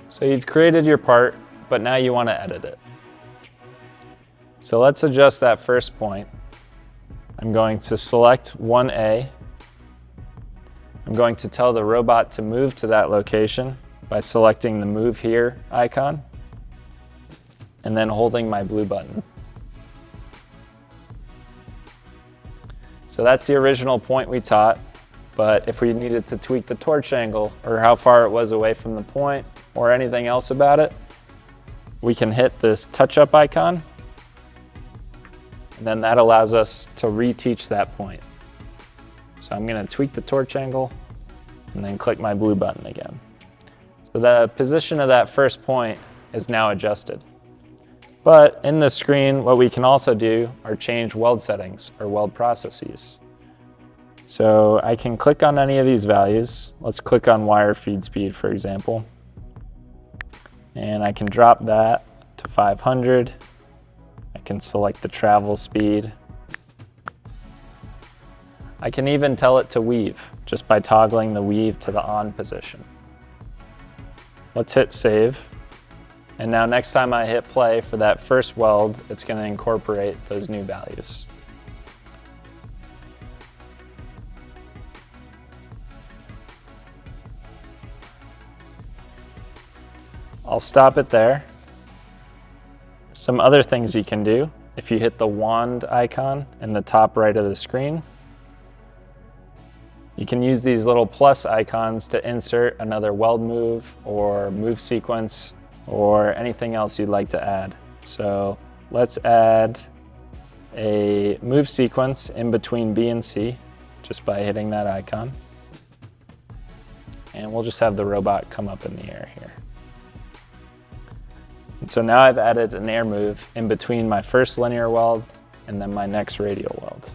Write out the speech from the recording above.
So you've created your part, but now you want to edit it. So let's adjust that first point. I'm going to select 1A. I'm going to tell the robot to move to that location by selecting the Move Here icon and then holding my blue button. So that's the original point we taught, but if we needed to tweak the torch angle or how far it was away from the point or anything else about it, we can hit this touch-up icon, and then that allows us to reteach that point. So I'm going to tweak the torch angle and then click my blue button again. So the position of that first point is now adjusted. But in this screen, what we can also do are change weld settings or weld processes. So I can click on any of these values. Let's click on wire feed speed, for example. And I can drop that to 500. I can select the travel speed. I can even tell it to weave just by toggling the weave to the on position. Let's hit save. And now next time I hit play for that first weld, it's going to incorporate those new values. I'll stop it there. Some other things you can do, if you hit the wand icon in the top right of the screen, you can use these little plus icons to insert another weld move or move sequence or anything else you'd like to add. So let's add a move sequence in between B and C just by hitting that icon. And we'll just have the robot come up in the air here. And so now I've added an air move in between my first linear weld and then my next radial weld.